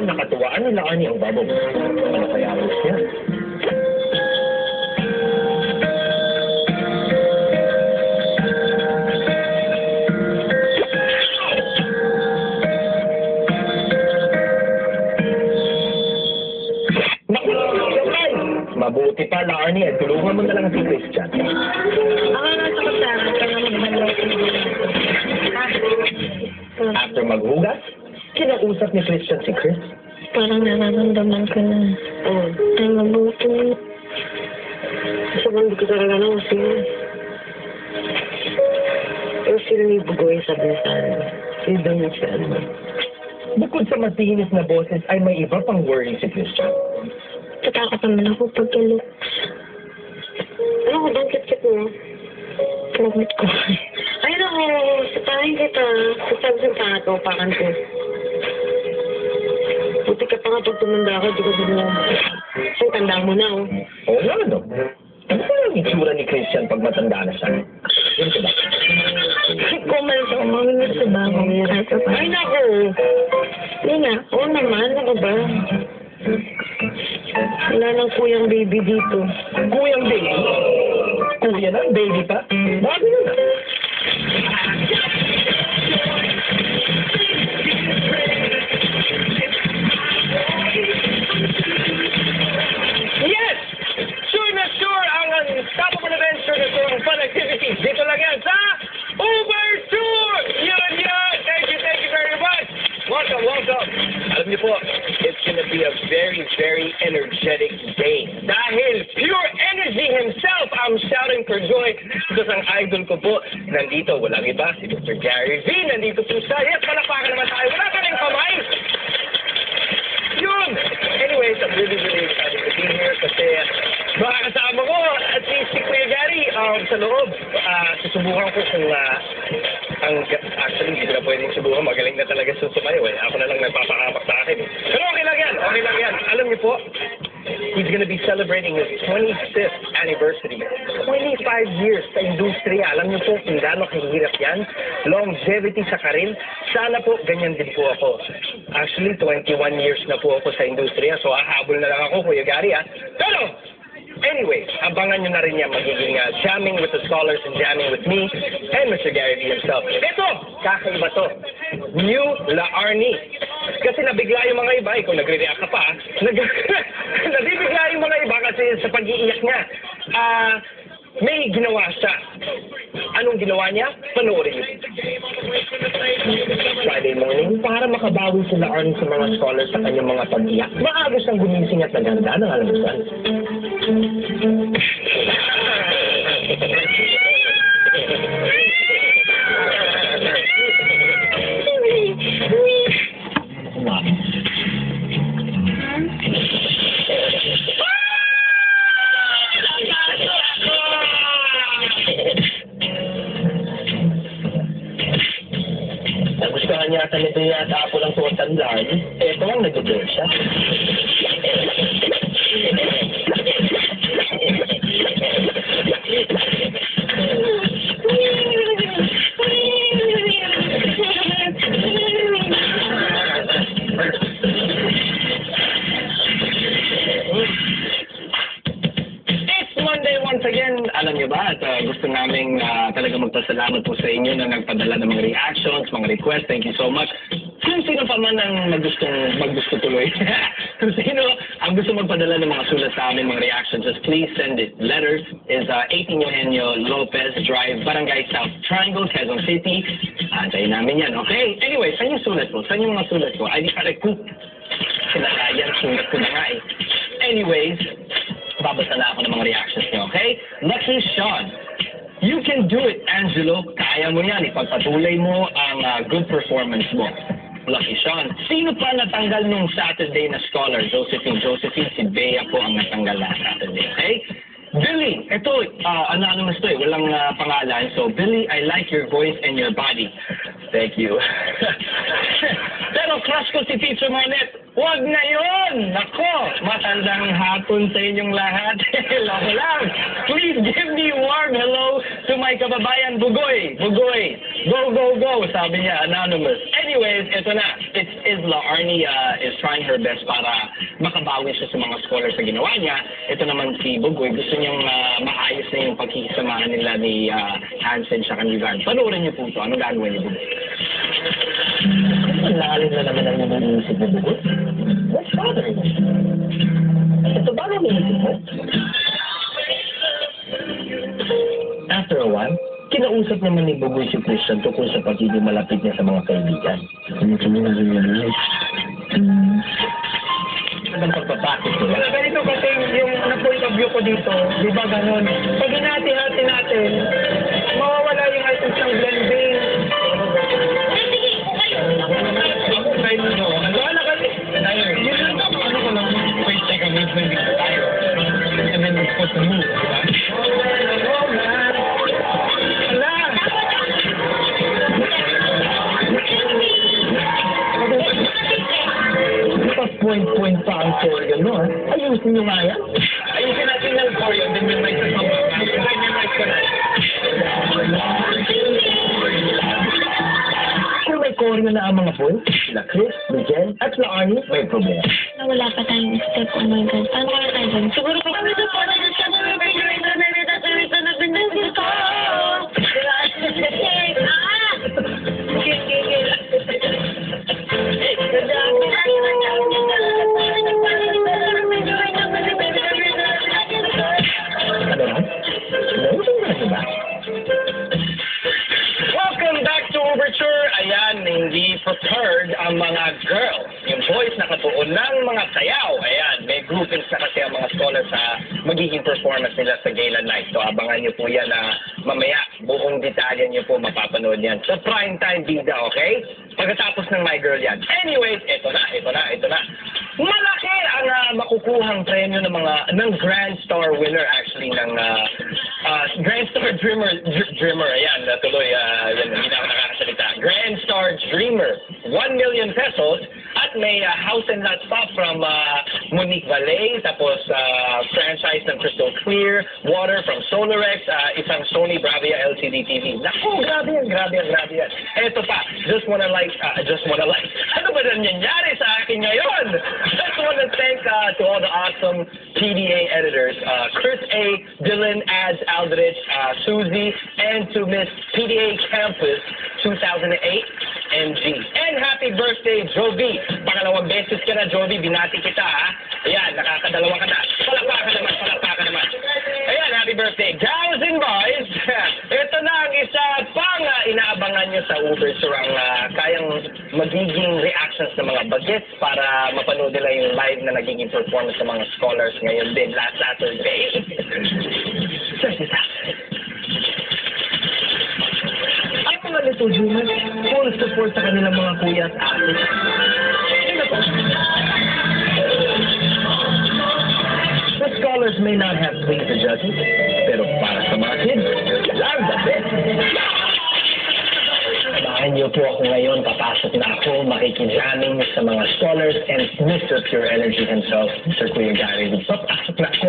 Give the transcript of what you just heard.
mukhang nakatuwaan nila Arnie ang bubble. Ano kaya ang gusto niya? Mabuti pala, Arnie. Tulungan mo na lang si Christian. Ako nga sa kasama, kaya magbalot. After maghugas, kinausap ni Christian si Chris. Parang nararamdaman ko na. Ay, mabuti. Sa bandi ko talaga na kasi. Pero sila ni Bugoy sabi sa akin. Sila daw niya siya. Bukod sa matihinis na boses, ay may iba pang worry si Christian. Tatakot naman ako pagka-looks. Ano ko, don't kit mo? Promit ko. Ay, naku, sapahin kita. Sasabi sa pangato, pakan ko. Buti ka pa nga pag tumanda ka, di ko din mo. Ay, tanda mo na, oh. Oo nga, no? Ano ba ang itsura ni Christian pag matanda na siya? Yun ka ba? Kumalas ako, mamimit sa bago. Ay, naku. Hindi na. Oo naman, ano ba? Wala nang kuyang baby dito. Kuyang baby? Kuya na? Baby pa? Bago yun na. Yes! Sure na sure ang unstoppable adventure na ito ang fun activities. Dito lang yan sa Uber Tour! Yun! Thank you very much! Welcome! Alam niyo po, it's gonna be a very, very energetic day. Dahil pure energy himself, I'm shouting for joy. Because ang idol ko po, nandito, walang iba, si Mr. Gary V. Nandito po siya. Yes, palapakan naman tayo. Wala ka rin kamay! Yun! Anyways, I'm really excited to be here kasi makakasama ko at least si Kuya Gary sa loob. Susubukan ko kung actually, hindi ko na pwedeng subukan. Magaling na talaga susumayo eh. Ako na lang nagpapahapak sa akin. Pero okay lang yan. Alam niyo po, he's gonna be celebrating his 25th anniversary. 25 years sa industriya. Alam niyo po kung gaano kahirap yan. Longevity sa karin. Sana po, ganyan din po ako. Actually, 21 years na po ako sa industriya. So, hahabol na lang ako, Kuya Gary, Pero, anyway, abangan nyo na rin yan magiging jamming with the scholars and jamming with me and Mr. Gary V himself. Ito, kakaiba to. New La Arnie. Kasi nabigla yung mga iba, kung nagre-react ka pa, nabibigla yung mga iba kasi sa pag-iiyak niya. May ginawa siya. Anong ginawa niya? Panoorin niyo. Friday morning, para makabawi sila Arnie sa mga scholars sa kanyang mga pag-iyak, maaga siyang gumising at naganda ng almusal. Nagustuhan niya at nito yata ako lang sa tandaan. Ito ang nag-dare siya. Once again, alam niyo ba, at gusto namin talaga magpasalamat po sa inyo na nagpadala ng mga reactions, mga requests. Thank you so much. Kung sino pa man ang maggusto tuloy, kung sino ang gusto magpadala ng mga sulat sa amin, mga reactions, just please send it. Letters is 18 Eugenio Lopez Drive, Barangay South Triangle, Quezon City. Antayin namin yan, okay? Anyway, saan yung sulat ko? Saan yung mga sulat ko? ID card ko. Sinakayan, sulat ko na nga eh. Anyways, babasa na ako ng mga reactions niyo, okay? Lucky Sean, you can do it, Angelo. Kaya mo yan. Ipagpatuloy mo ang good performance mo. Lucky Sean. Sino pa natanggal nung Saturday na scholar? Josephine, si Bea po ang natanggal na Saturday, okay? Billy, ito, anonymous to eh. Walang pangalan. So, Billy, I like your voice and your body. Thank you. Pero crush ko si Teacher Monet. Huwag na yun! Nako! Matandang hapon sa inyong lahat. Loko lang. Please give me warm hello to my kababayan Bugoy. Bugoy. Go, go, go, sabi niya, anonymous. Anyway. Anyways, ito na. It's Isla. Arnie is trying her best para makabawi siya sa mga scholars sa ginawa niya. Ito naman si Bugoy. Gusto niyang maayos na yung pagkikisamahan nila ni Hansen siya ni Van. Panoorin niyo po ito. Ano gagawin niyo, Bugoy? Ang lalim na naman ang iniisip mo, Bugoy. What's bothering you? Ito ba ang iniisip mo? After a while, kinausap naman ni Bugoy si Christian tungkol sa pagiging malapit niya sa mga kaibigan. Ano kami nag-realize? Ang pagpapakit nila. Ganito kasi yung na-point of view ko dito, di ba ganon? Pag hinati-hati natin, mawawala yung items ng blending. Wala kasi. Ano ko lang, wait, take a minute when we get tayo. And then we're supposed to move, di ba? Oh, man. Wala. Point pa ang choreo, no? Ayusin nyo nga yan. Ayusin natin ng choreo, then memorize sa song. Memorize ko na. Kung may choreo na ang mga boys, sila Chris, Miguel, at sila Arnie, may problema. Wala pa tayong step. Oh my God. Paano kaya tayo dyan? Siguro pa kami sa pala na siya na Ano ba? Ayusin nyo na ba? Welcome back to Overture. Ayan, hindi prepared ang mga girls. Yung boys nakatuon ng mga sayaw. Ayan, may groupings na kasi ang mga scholars sa magiging performance nila sa gala night. So abangan nyo po yan na mamaya buong detalye nyo po mapapanood yan sa primetime bida, okay? Pagkatapos ng My Girl yan. Anyways, ito na. Malaki ang makukuhang premyo ng Grand Star winner actually ng Grand Star Dreamer. Ayan, tuloy, hindi na ako nakakasalita. Grand Star Dreamer, 1 million pesos. At may house and lot stop from Monique Valet, tapos franchise ng Crystal Clear, water from Solarex, isang Sony Bravia LCD TV. Naku, grabe yan. Eto pa, just wanna like. Ano ba nangyayari sa akin ngayon? Just wanna thank to all the awesome PDA editors, Chris A, Dylan, Ads, Aldrich, Susie, and to Miss PDA Campus 2008, MG. And happy birthday, Jovi. Pangalawang beses ka na, Jovi. Binati kita, ha? Ayan, nakakadalawa ka na. Palakpakan naman. Ayan, happy birthday. Gals and boys, ito na ang isa pang inaabangan nyo sa Overture ang kayang magiging reactions ng mga bagets para mapanood nila yung live na nagiging performance ng mga scholars ngayon din, last Saturday. Check this out. Ang mga Little Dreamers, full support sa kanilang mga kuya at ate. Sino to? The scholars may not have pleased the judges, pero para sa mga kids, love the best. Samahan niyo po ako ngayon, papasok na ako, makikijamming sa mga scholars and Mr. Pure Energy himself, Sir Kuya Gary. Papasok na ako.